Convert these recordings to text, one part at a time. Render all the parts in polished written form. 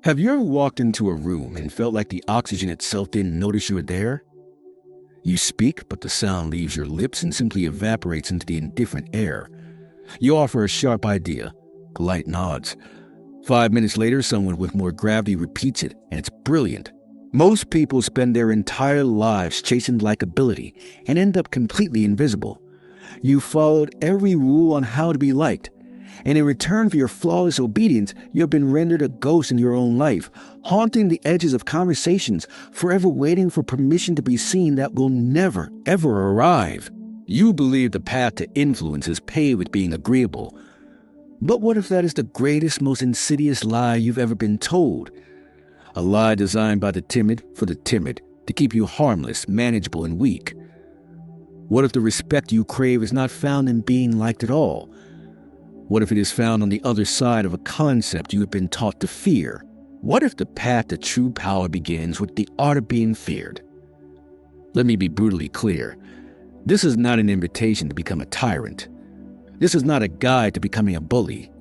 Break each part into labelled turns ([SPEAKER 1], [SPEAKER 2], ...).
[SPEAKER 1] Have you ever walked into a room and felt like the oxygen itself didn't notice you were there? You speak, but the sound leaves your lips and simply evaporates into the indifferent air. You offer a sharp idea, polite nods. 5 minutes later, someone with more gravity repeats it, and it's brilliant. Most people spend their entire lives chasing likability and end up completely invisible. You followed every rule on how to be liked, and in return for your flawless obedience, you have been rendered a ghost in your own life, haunting the edges of conversations, forever waiting for permission to be seen that will never, ever arrive. You believe the path to influence is paved with being agreeable. But what if that is the greatest, most insidious lie you've ever been told? A lie designed by the timid for the timid, to keep you harmless, manageable, and weak. What if the respect you crave is not found in being liked at all? What if it is found on the other side of a concept you have been taught to fear? What if the path to true power begins with the art of being feared? Let me be brutally clear. This is not an invitation to become a tyrant. This is not a guide to becoming a bully.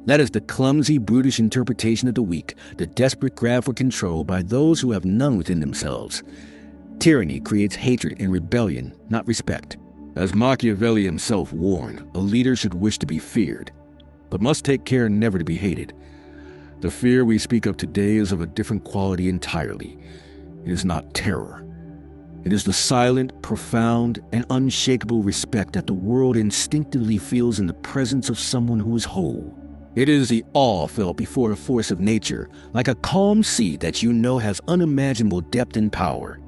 [SPEAKER 1] That is the clumsy, brutish interpretation of the weak, the desperate grab for control by those who have none within themselves. Tyranny creates hatred and rebellion, not respect. As Machiavelli himself warned, a leader should wish to be feared, but must take care never to be hated. The fear we speak of today is of a different quality entirely. It is not terror. It is the silent, profound, and unshakable respect that the world instinctively feels in the presence of someone who is whole. It is the awe felt before a force of nature, like a calm sea that you know has unimaginable depth and power.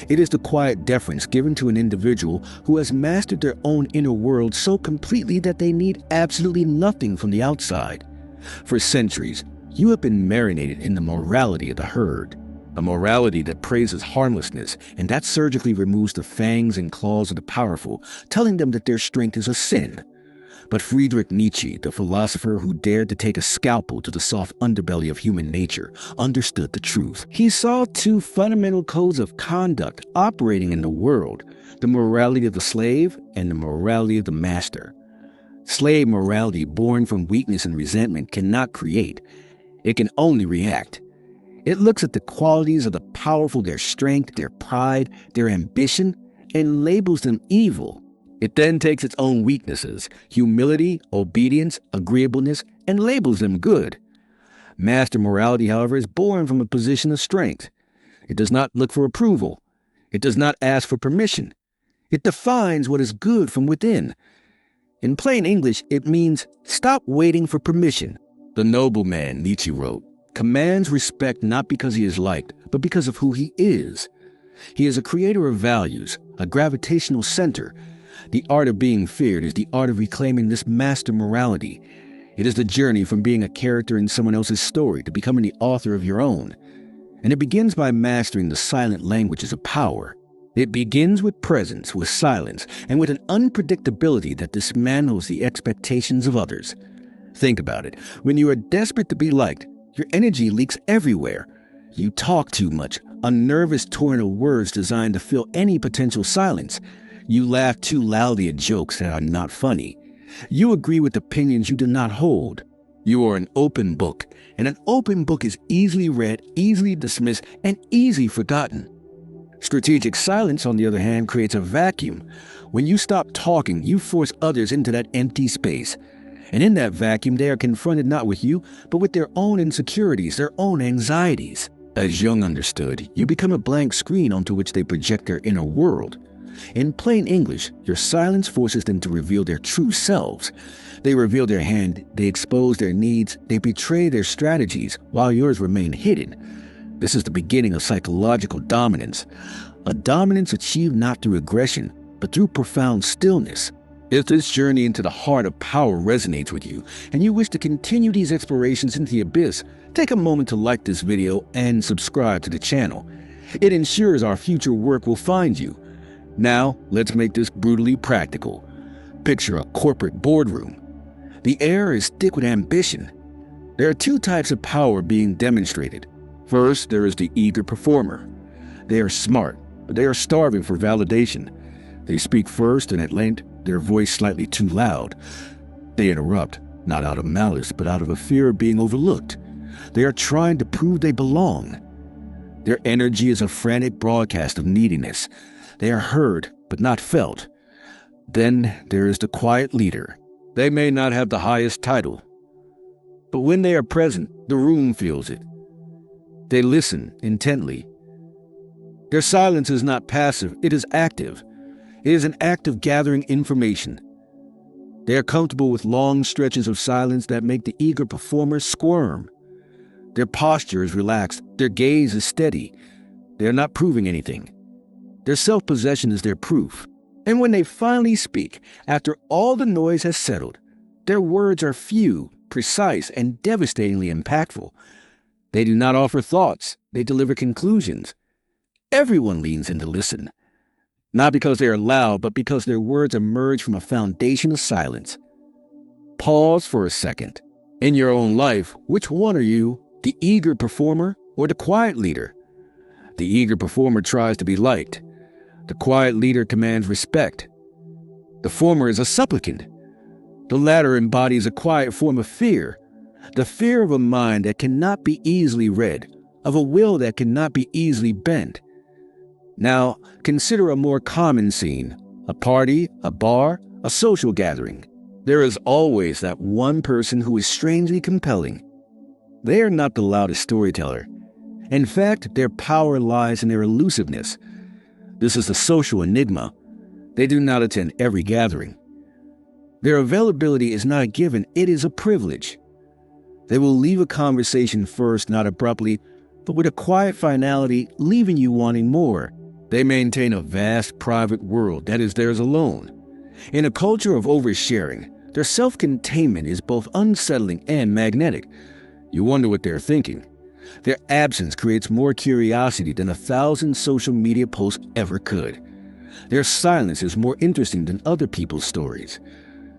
[SPEAKER 1] It is the quiet deference given to an individual who has mastered their own inner world so completely that they need absolutely nothing from the outside. For centuries, you have been marinated in the morality of the herd, a morality that praises harmlessness and that surgically removes the fangs and claws of the powerful, telling them that their strength is a sin. But Friedrich Nietzsche, the philosopher who dared to take a scalpel to the soft underbelly of human nature, understood the truth. He saw two fundamental codes of conduct operating in the world, the morality of the slave and the morality of the master. Slave morality, born from weakness and resentment, cannot create. It can only react. It looks at the qualities of the powerful, their strength, their pride, their ambition, and labels them evil. It then takes its own weaknesses, humility, obedience, agreeableness, and labels them good. Master morality, however, is born from a position of strength. It does not look for approval. It does not ask for permission. It defines what is good from within. In plain English, it means stop waiting for permission. The nobleman, Nietzsche wrote, commands respect not because he is liked, but because of who he is. He is a creator of values, a gravitational center. The art of being feared is the art of reclaiming this master morality. It is the journey from being a character in someone else's story to becoming the author of your own. And it begins by mastering the silent languages of power. It begins with presence, with silence, and with an unpredictability that dismantles the expectations of others. Think about it. When you are desperate to be liked, your energy leaks everywhere. You talk too much, a nervous torrent of words designed to fill any potential silence. You laugh too loudly at jokes that are not funny. You agree with opinions you do not hold. You are an open book, and an open book is easily read, easily dismissed, and easily forgotten. Strategic silence, on the other hand, creates a vacuum. When you stop talking, you force others into that empty space. And in that vacuum, they are confronted not with you, but with their own insecurities, their own anxieties. As Jung understood, you become a blank screen onto which they project their inner world. In plain English, your silence forces them to reveal their true selves. They reveal their hand, they expose their needs, they betray their strategies, while yours remain hidden. This is the beginning of psychological dominance, a dominance achieved not through aggression, but through profound stillness. If this journey into the heart of power resonates with you, and you wish to continue these explorations into the abyss, take a moment to like this video and subscribe to the channel. It ensures our future work will find you. Now, let's make this brutally practical. Picture a corporate boardroom. The air is thick with ambition. There are two types of power being demonstrated. First, there is the eager performer. They are smart, but they are starving for validation. They speak first, and at length, their voice slightly too loud. They interrupt, not out of malice, but out of a fear of being overlooked. They are trying to prove they belong. Their energy is a frantic broadcast of neediness. They are heard, but not felt. Then there is the quiet leader. They may not have the highest title, but when they are present, the room feels it. They listen intently. Their silence is not passive, it is active. It is an act of gathering information. They are comfortable with long stretches of silence that make the eager performer squirm. Their posture is relaxed, their gaze is steady. They are not proving anything. Their self-possession is their proof. And when they finally speak, after all the noise has settled, their words are few, precise, and devastatingly impactful. They do not offer thoughts, they deliver conclusions. Everyone leans in to listen. Not because they are loud, but because their words emerge from a foundation of silence. Pause for a second. In your own life, which one are you, the eager performer or the quiet leader? The eager performer tries to be liked. The quiet leader commands respect. The former is a supplicant. The latter embodies a quiet form of fear, the fear of a mind that cannot be easily read, of a will that cannot be easily bent. Now, consider a more common scene, a party, a bar, a social gathering. There is always that one person who is strangely compelling. They are not the loudest storyteller. In fact, their power lies in their elusiveness. This is the social enigma. They do not attend every gathering. Their availability is not a given, it is a privilege. They will leave a conversation first, not abruptly, but with a quiet finality, leaving you wanting more. They maintain a vast private world that is theirs alone. In a culture of oversharing, their self-containment is both unsettling and magnetic. You wonder what they're thinking. Their absence creates more curiosity than 1,000 social media posts ever could. Their silence is more interesting than other people's stories.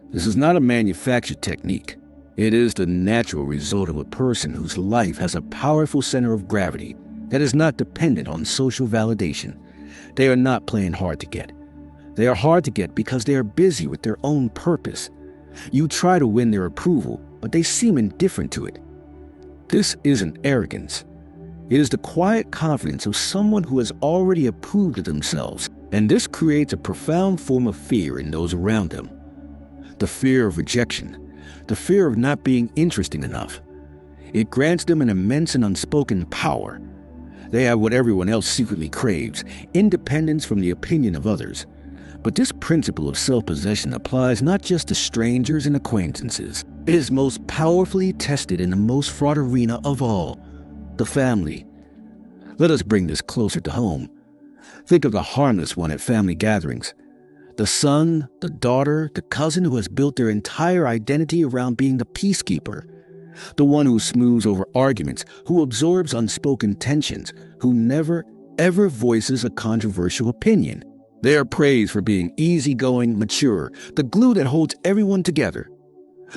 [SPEAKER 1] This is not a manufactured technique. It is the natural result of a person whose life has a powerful center of gravity that is not dependent on social validation. They are not playing hard to get. They are hard to get because they are busy with their own purpose. You try to win their approval, but they seem indifferent to it. This isn't arrogance. It is the quiet confidence of someone who has already approved of themselves, and this creates a profound form of fear in those around them. The fear of rejection, the fear of not being interesting enough. It grants them an immense and unspoken power. They have what everyone else secretly craves, independence from the opinion of others. But this principle of self-possession applies not just to strangers and acquaintances. It is most powerfully tested in the most fraught arena of all, the family. Let us bring this closer to home. Think of the harmless one at family gatherings. The son, the daughter, the cousin who has built their entire identity around being the peacekeeper. The one who smooths over arguments, who absorbs unspoken tensions, who never, ever voices a controversial opinion. They are praised for being easygoing, mature, the glue that holds everyone together.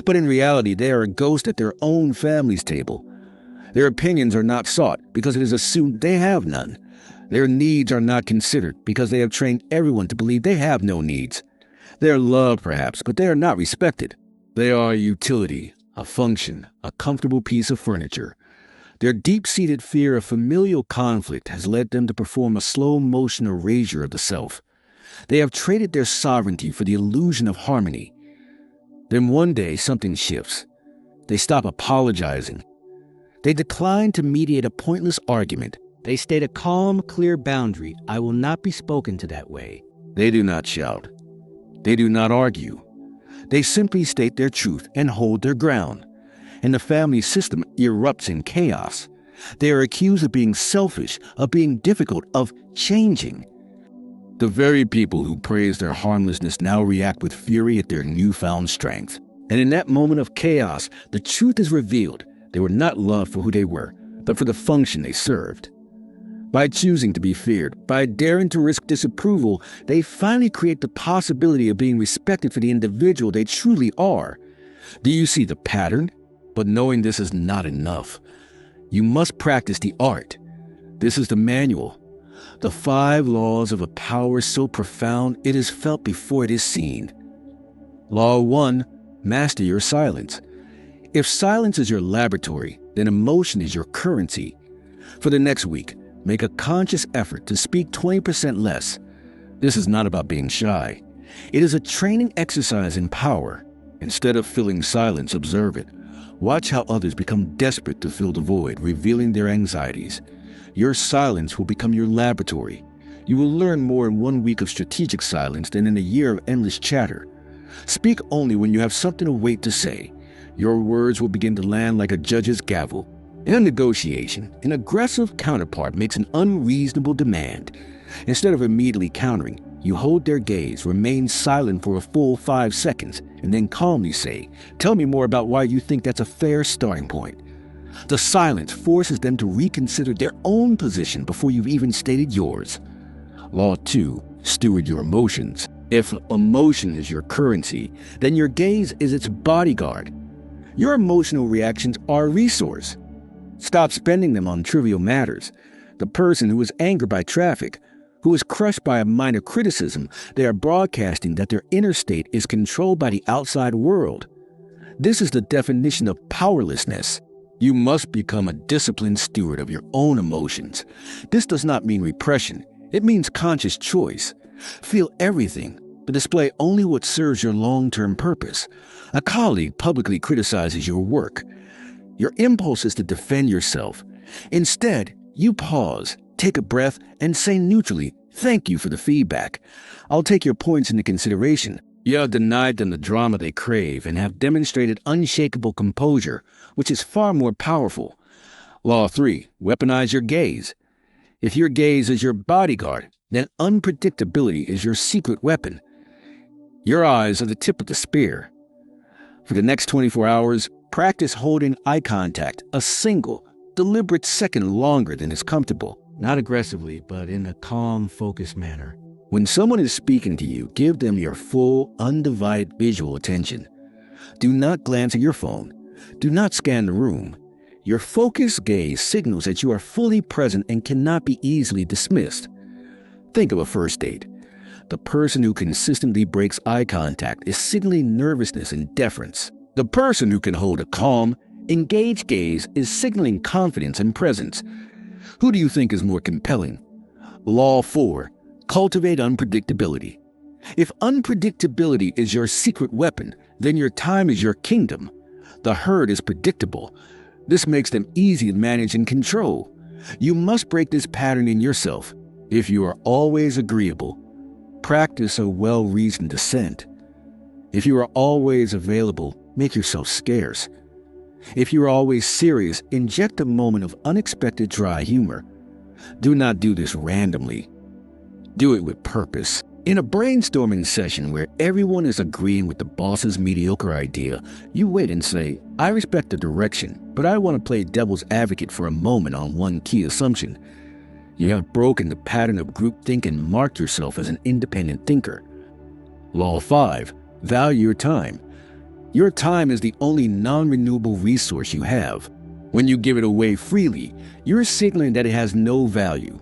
[SPEAKER 1] But in reality, they are a ghost at their own family's table. Their opinions are not sought because it is assumed they have none. Their needs are not considered because they have trained everyone to believe they have no needs. They are loved, perhaps, but they are not respected. They are a utility, a function, a comfortable piece of furniture. Their deep-seated fear of familial conflict has led them to perform a slow-motion erasure of the self. They have traded their sovereignty for the illusion of harmony. Then one day something shifts. They stop apologizing. They decline to mediate a pointless argument. They state a calm, clear boundary. I will not be spoken to that way. They do not shout. They do not argue. They simply state their truth and hold their ground. And the family system erupts in chaos. They are accused of being selfish, of being difficult, of changing. The very people who praise their harmlessness now react with fury at their newfound strength. And in that moment of chaos, the truth is revealed. They were not loved for who they were, but for the function they served. By choosing to be feared, by daring to risk disapproval, they finally create the possibility of being respected for the individual they truly are. Do you see the pattern? But knowing this is not enough. You must practice the art. This is the manual. The 5 laws of a power so profound it is felt before it is seen. Law 1. Master your silence. If silence is your laboratory, then emotion is your currency. For the next week, make a conscious effort to speak 20% less. This is not about being shy. It is a training exercise in power. Instead of filling silence, observe it. Watch how others become desperate to fill the void, revealing their anxieties. Your silence will become your laboratory. You will learn more in 1 week of strategic silence than in a year of endless chatter. Speak only when you have something of weight to say. Your words will begin to land like a judge's gavel. In a negotiation, an aggressive counterpart makes an unreasonable demand. Instead of immediately countering, you hold their gaze, remain silent for a full 5 seconds, and then calmly say, "Tell me more about why you think that's a fair starting point." The silence forces them to reconsider their own position before you've even stated yours. Law 2. Steward your emotions. If emotion is your currency, then your gaze is its bodyguard. Your emotional reactions are a resource. Stop spending them on trivial matters. The person who is angered by traffic, who is crushed by a minor criticism, they are broadcasting that their inner state is controlled by the outside world. This is the definition of powerlessness. You must become a disciplined steward of your own emotions. This does not mean repression. It means conscious choice. Feel everything, but display only what serves your long-term purpose. A colleague publicly criticizes your work. Your impulse is to defend yourself. Instead, you pause, take a breath, and say neutrally, "Thank you for the feedback. I'll take your points into consideration." You have denied them the drama they crave and have demonstrated unshakable composure, which is far more powerful. Law 3. Weaponize your gaze. If your gaze is your bodyguard, then unpredictability is your secret weapon. Your eyes are the tip of the spear. For the next 24 hours, practice holding eye contact a single, deliberate second longer than is comfortable. Not aggressively, but in a calm, focused manner. When someone is speaking to you, give them your full, undivided visual attention. Do not glance at your phone. Do not scan the room. Your focused gaze signals that you are fully present and cannot be easily dismissed. Think of a first date. The person who consistently breaks eye contact is signaling nervousness and deference. The person who can hold a calm, engaged gaze is signaling confidence and presence. Who do you think is more compelling? Law 4. Cultivate unpredictability. If unpredictability is your secret weapon, then your time is your kingdom. The herd is predictable. This makes them easy to manage and control. You must break this pattern in yourself. If you are always agreeable, practice a well-reasoned dissent. If you are always available, make yourself scarce. If you are always serious, inject a moment of unexpected dry humor. Do not do this randomly. Do it with purpose. In a brainstorming session where everyone is agreeing with the boss's mediocre idea, you wait and say, "I respect the direction, but I want to play devil's advocate for a moment on one key assumption." You have broken the pattern of groupthink and marked yourself as an independent thinker. Law 5. Value your time. Your time is the only non-renewable resource you have. When you give it away freely, you're signaling that it has no value.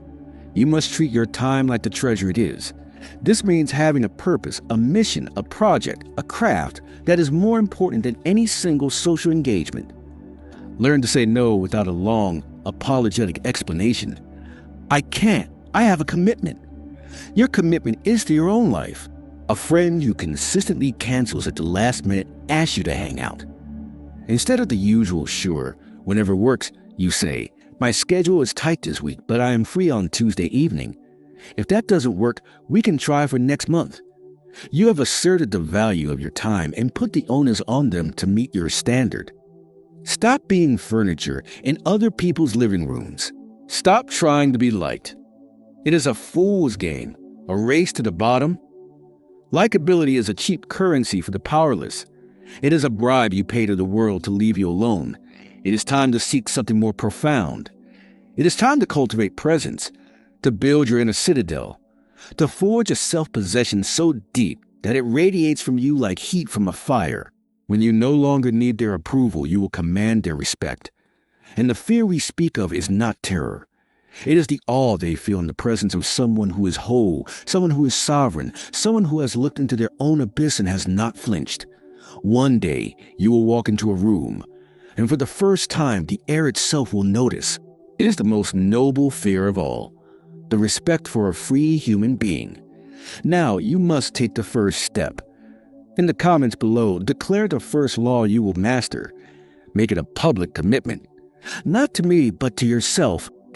[SPEAKER 1] You must treat your time like the treasure it is. This means having a purpose, a mission, a project, a craft that is more important than any single social engagement. Learn to say no without a long, apologetic explanation. "I can't. I have a commitment." Your commitment is to your own life. A friend who consistently cancels at the last minute asks you to hang out. Instead of the usual "sure," whenever works, you say, "My schedule is tight this week, but I am free on Tuesday evening. If that doesn't work, we can try for next month." You have asserted the value of your time and put the onus on them to meet your standard. Stop being furniture in other people's living rooms. Stop trying to be liked. It is a fool's game, a race to the bottom. Likability is a cheap currency for the powerless. It is a bribe you pay to the world to leave you alone. It is time to seek something more profound. It is time to cultivate presence, to build your inner citadel, to forge a self-possession so deep that it radiates from you like heat from a fire. When you no longer need their approval, you will command their respect. And the fear we speak of is not terror. It is the awe they feel in the presence of someone who is whole, someone who is sovereign, someone who has looked into their own abyss and has not flinched. One day, you will walk into a room. and for the first time the air itself will notice. It is the most noble fear of all, the respect for a free human being. Now you must take the first step. In the comments below, declare the first law you will master. Make it a public commitment. Not to me, but to yourself.